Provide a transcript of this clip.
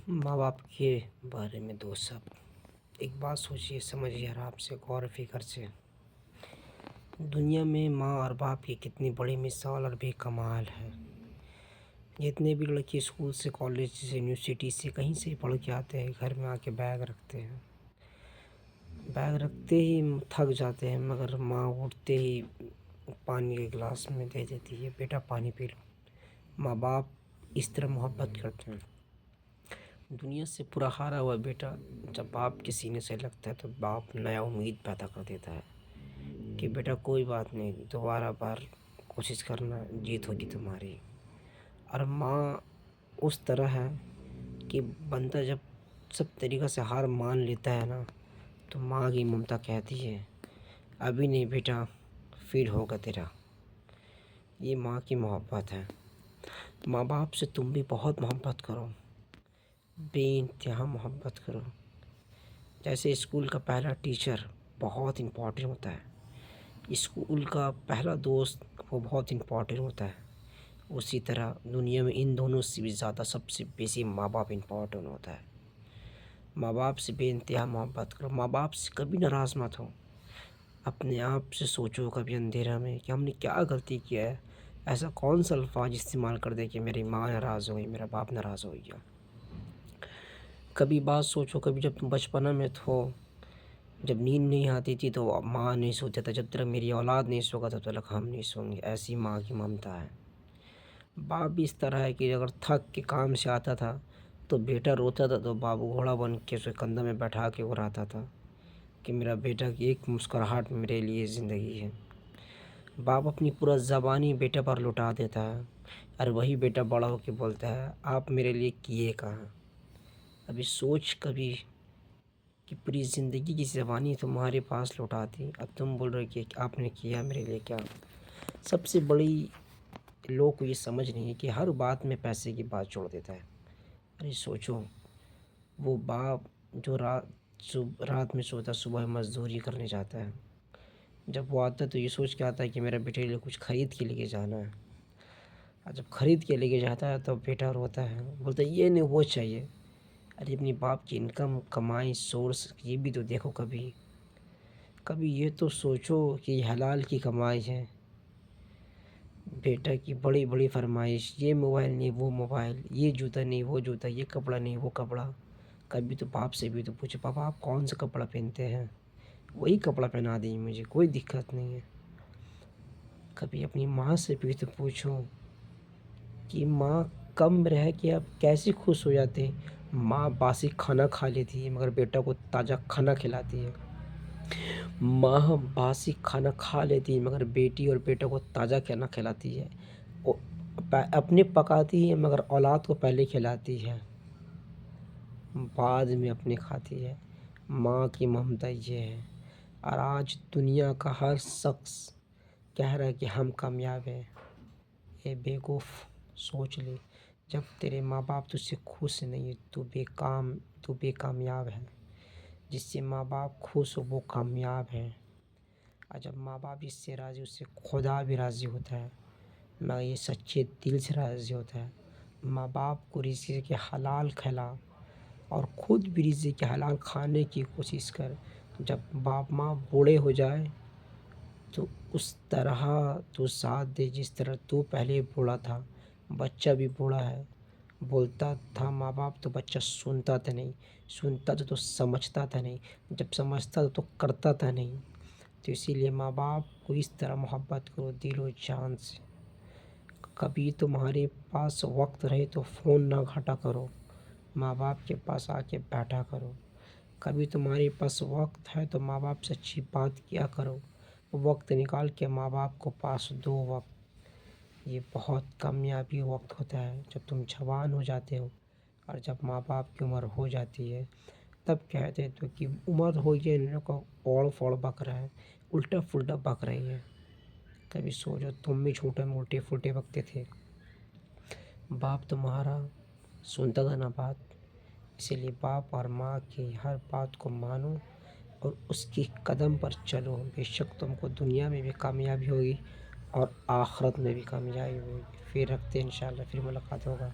ماں باپ کے بارے میں دوست صاحب ایک بات سوچیے، سمجھیے آرام سے، غور و فکر سے۔ دنیا میں ماں اور باپ کی کتنی بڑی مثال اور بے کمال ہے۔ جتنے بھی لڑکے اسکول سے، کالج سے، یونیورسٹی سے، کہیں سے پڑھ کے آتے ہیں، گھر میں آ کے بیگ رکھتے ہیں، بیگ رکھتے ہی تھک جاتے ہیں، مگر ماں اٹھتے ہی پانی کے گلاس میں دے دیتی ہے، بیٹا پانی پی لو۔ ماں باپ اس طرح محبت کرتے ہیں۔ دنیا سے پورا ہارا ہوا بیٹا جب باپ کے سینے سے لگتا ہے تو باپ نیا امید پیدا کر دیتا ہے کہ بیٹا کوئی بات نہیں، دوبارہ بار کوشش کرنا، جیت ہوگی تمہاری۔ اور ماں اس طرح ہے کہ بندہ جب سب طریقہ سے ہار مان لیتا ہے نا، تو ماں کی ممتا کہتی ہے ابھی نہیں بیٹا، پھر ہوگا تیرا۔ یہ ماں کی محبت ہے۔ ماں باپ سے تم بھی بہت محبت کرو، بے انتہا محبت کرو۔ جیسے اسکول کا پہلا ٹیچر بہت امپورٹنٹ ہوتا ہے، اسکول کا پہلا دوست وہ بہت امپورٹنٹ ہوتا ہے، اسی طرح دنیا میں ان دونوں سے بھی زیادہ سب سے بیسی ماں باپ امپورٹنٹ ہوتا ہے۔ ماں باپ سے بے انتہا محبت کرو، ماں باپ سے کبھی ناراض مت ہو۔ اپنے آپ سے سوچو کبھی اندھیرا میں کہ ہم نے کیا غلطی کیا ہے، ایسا کون سا الفاظ استعمال کر دے کہ میری ماں ناراض ہوئی، میرا باپ ناراض ہو گیا۔ کبھی بات سوچو، کبھی جب تم بچپنا میں تھو، جب نیند نہیں آتی تھی تو ماں نہیں سوتا تھا، جب تک میری اولاد نہیں سوگا تب تک ہم نہیں سوئیں گے، ایسی ماں کی ممتا ہے۔ باپ بھی اس طرح ہے کہ اگر تھک کے کام سے آتا تھا تو بیٹا روتا تھا تو باپ گھوڑا بن کے اسے کندھے میں بیٹھا کے اڑاتا تھا کہ میرا بیٹا کی ایک مسکراہٹ میرے لیے زندگی ہے۔ باپ اپنی پورا زبانی بیٹا پر لٹا دیتا ہے، اور وہی بیٹا بڑا ہو کے بولتا ہے آپ میرے لیے کیے کہاں۔ ابھی سوچ کبھی کہ پوری زندگی کی زبانی تمہارے پاس لوٹا دی، اب تم بول رہے کہ آپ نے کیا میرے لیے کیا۔ سب سے بڑی لوگ کو یہ سمجھ نہیں ہے کہ ہر بات میں پیسے کی بات چھوڑ دیتا ہے۔ ارے سوچو، وہ باپ جو رات میں سوتا صبح مزدوری کرنے جاتا ہے، جب وہ آتا ہے تو یہ سوچ کے آتا ہے کہ میرا بیٹے کے لیے کچھ خرید کے لے کے جانا ہے، اور جب خرید کے لے کے جاتا ہے تو بیٹا روتا ہے، بولتا ہے یہ نہیں وہ چاہیے۔ ارے اپنی باپ کی انکم، کمائی، سورس یہ بھی تو دیکھو، کبھی یہ تو سوچو کہ یہ حلال کی کمائی ہے۔ بیٹا کی بڑی بڑی فرمائش، یہ موبائل نہیں وہ موبائل، یہ جوتا نہیں وہ جوتا، یہ کپڑا نہیں وہ کپڑا۔ کبھی تو باپ سے بھی تو پوچھو پاپا آپ کون سا کپڑا پہنتے ہیں، وہی کپڑا پہنا دیں مجھے، کوئی دقت نہیں ہے۔ کبھی اپنی ماں سے بھی تو پوچھو کہ ماں کم رہ کے اب کیسے خوش ہو جاتے ہیں۔ ماں باسی کھانا کھا لیتی ہے مگر بیٹا کو تازہ کھانا کھلاتی ہے، ماں باسی کھانا کھا لیتی ہے مگر بیٹی اور بیٹا کو تازہ کھانا کھلاتی ہے، اپنے پکاتی ہے مگر اولاد کو پہلے کھلاتی ہے، بعد میں اپنے کھاتی ہے۔ ماں کی ممتا یہ ہے۔ اور آج دنیا کا ہر شخص کہہ رہا ہے کہ ہم کامیاب ہیں۔ اے بیوقوف، سوچ لے، جب تیرے ماں باپ تجھ سے خوش نہیں تو بے کامیاب ہے۔ جس سے ماں باپ خوش ہو وہ کامیاب ہے، اور جب ماں باپ اس سے راضی اس سے خدا بھی راضی ہوتا ہے، مگر یہ سچے دل سے راضی ہوتا ہے۔ ماں باپ کو رزق کے حلال کھلا اور خود بھی رزق کے حلال کھانے کی کوشش کر۔ جب باپ ماں بوڑھے ہو جائے تو اس طرح تو ساتھ دے جس طرح تو پہلے بوڑھا تھا۔ بچہ بھی بوڑھا ہے، بولتا تھا ماں باپ تو بچہ سنتا تھا نہیں، سنتا تو سمجھتا تھا نہیں، جب سمجھتا تو کرتا تھا نہیں۔ تو اسی لیے ماں باپ کو اس طرح محبت کرو دل و جان سے۔ کبھی تمہارے پاس وقت رہے تو فون نہ گھاٹا کرو، ماں باپ کے پاس آ کے بیٹھا کرو۔ کبھی تمہارے پاس وقت ہے تو ماں باپ سے اچھی بات کیا کرو، وقت نکال کے ماں باپ کو پاس دو وقت۔ یہ بہت کامیابی وقت ہوتا ہے جب تم جوان ہو جاتے ہو، اور جب ماں باپ کی عمر ہو جاتی ہے تب کہتے ہیں تو کہ عمر ہو گئی ان لوگوں کو اوڑ پھوڑ بک رہا ہے، الٹا پھلٹا بک رہی ہے۔ کبھی سوچو تم بھی چھوٹے میں الٹے پھلٹے بکتے تھے، باپ تمہارا سنتا تھا نا بات۔ اسی لیے باپ اور ماں کی ہر بات کو مانو اور اس کی قدم پر چلو، بے شک تم کو دنیا میں بھی کامیابی ہوگی اور آخرت میں بھی کامیابی ہوگی۔ پھر رکھتے ہیں انشاءاللہ، پھر ملاقات ہوگا۔